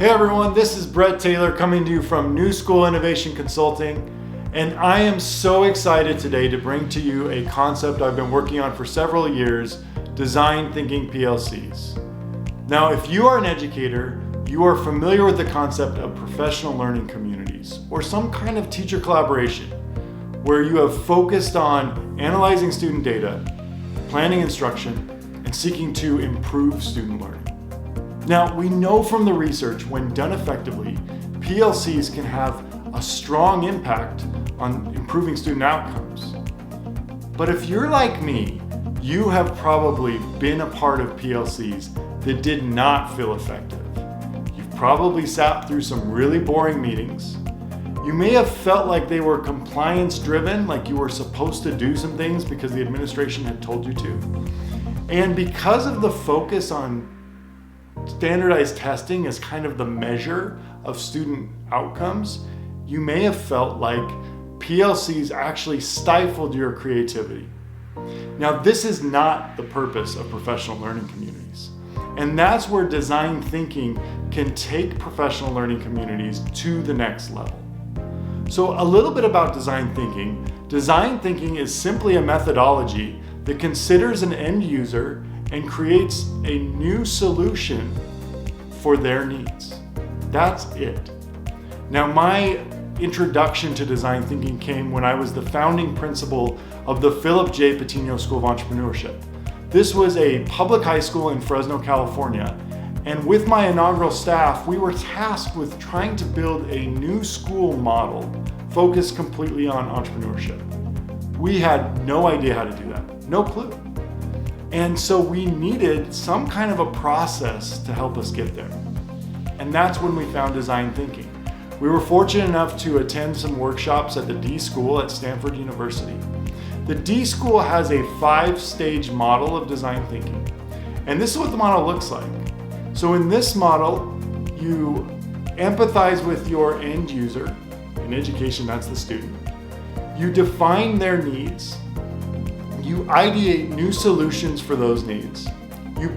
Hey everyone, this is Brett Taylor coming to you from New School Innovation Consulting, and I am so excited today to bring to you a concept I've been working on for several years, Design Thinking PLCs. Now, if you are an educator, you are familiar with the concept of professional learning communities, or some kind of teacher collaboration, where you have focused on analyzing student data, planning instruction, and seeking to improve student learning. Now, we know from the research, when done effectively, PLCs can have a strong impact on improving student outcomes. But if you're like me, you have probably been a part of PLCs that did not feel effective. You've probably sat through some really boring meetings. You may have felt like they were compliance driven, like you were supposed to do some things because the administration had told you to. And because of the focus on standardized testing as kind of the measure of student outcomes, you may have felt like PLCs actually stifled your creativity. Now, this is not the purpose of professional learning communities. And that's where design thinking can take professional learning communities to the next level. So a little bit about design thinking. Design thinking is simply a methodology that considers an end user and creates a new solution for their needs. That's it. Now, my introduction to design thinking came when I was the founding principal of the Philip J. Patino School of Entrepreneurship. This was a public high school in Fresno, California, and with my inaugural staff, we were tasked with trying to build a new school model focused completely on entrepreneurship. We had no idea how to do that, no clue. And so we needed some kind of a process to help us get there. And that's when we found design thinking. We were fortunate enough to attend some workshops at the D School at Stanford University. The D School has a 5-stage model of design thinking. And this is what the model looks like. So in this model, you empathize with your end user. In education, that's the student. You define their needs. You ideate new solutions for those needs. You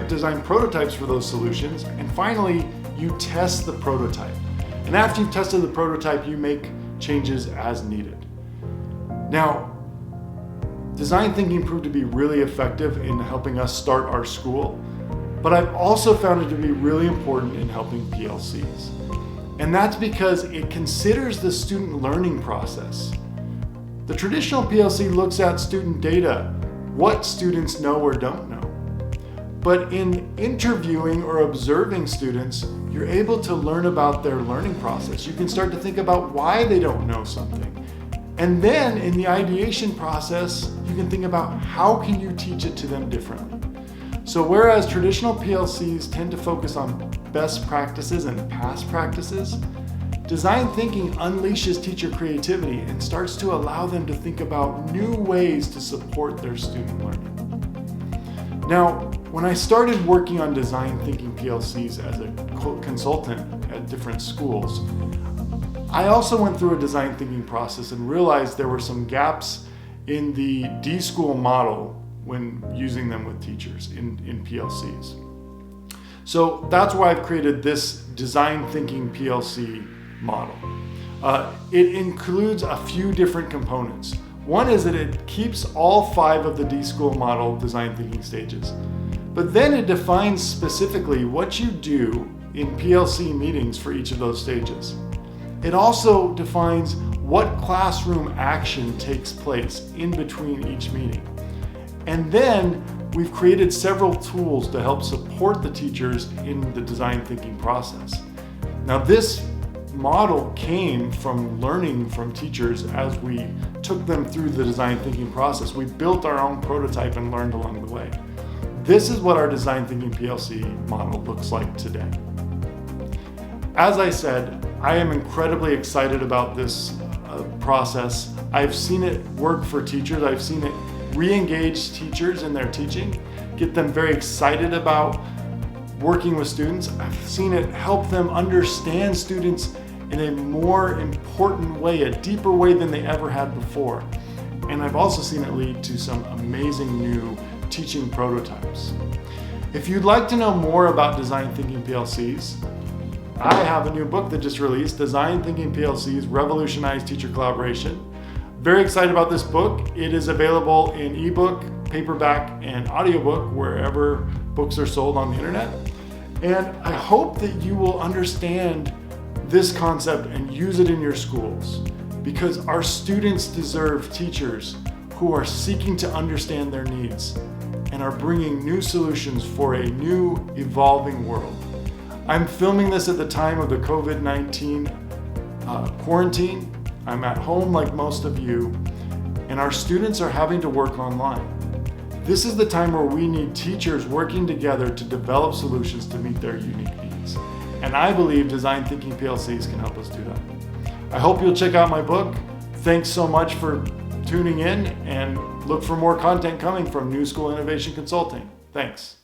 design prototypes for those solutions. And finally, you test the prototype. And after you've tested the prototype, you make changes as needed. Now, design thinking proved to be really effective in helping us start our school, but I've also found it to be really important in helping PLCs. And that's because it considers the student learning process. The traditional PLC looks at student data, what students know or don't know. But in interviewing or observing students, you're able to learn about their learning process. You can start to think about why they don't know something. And then in the ideation process, you can think about how can you teach it to them differently. So whereas traditional PLCs tend to focus on best practices and past practices, design thinking unleashes teacher creativity and starts to allow them to think about new ways to support their student learning. Now, when I started working on design thinking PLCs as a consultant at different schools, I also went through a design thinking process and realized there were some gaps in the D School model when using them with teachers in PLCs. So that's why I've created this design thinking PLC model. It includes a few different components. One is that it keeps all 5 of the D School model design thinking stages, but then it defines specifically what you do in PLC meetings for each of those stages. It also defines what classroom action takes place in between each meeting. And then we've created several tools to help support the teachers in the design thinking process. Now, this model came from learning from teachers as we took them through the design thinking process. We built our own prototype and learned along the way. This is what our design thinking PLC model looks like today. As I said, I am incredibly excited about this process. I've seen it work for teachers. I've seen it re-engage teachers in their teaching, get them very excited about working with students. I've seen it help them understand students in a more important way, a deeper way than they ever had before. And I've also seen it lead to some amazing new teaching prototypes. If you'd like to know more about Design Thinking PLCs, I have a new book that just released, Design Thinking PLCs, Revolutionize Teacher Collaboration. Very excited about this book. It is available in ebook, paperback, and audiobook wherever books are sold on the internet. And I hope that you will understand this concept and use it in your schools, because our students deserve teachers who are seeking to understand their needs and are bringing new solutions for a new, evolving world. I'm filming this at the time of the COVID-19 quarantine. I'm at home like most of you, and our students are having to work online. This is the time where we need teachers working together to develop solutions to meet their unique needs. And I believe Design Thinking PLCs can help us do that. I hope you'll check out my book. Thanks so much for tuning in, and look for more content coming from New School Innovation Consulting. Thanks.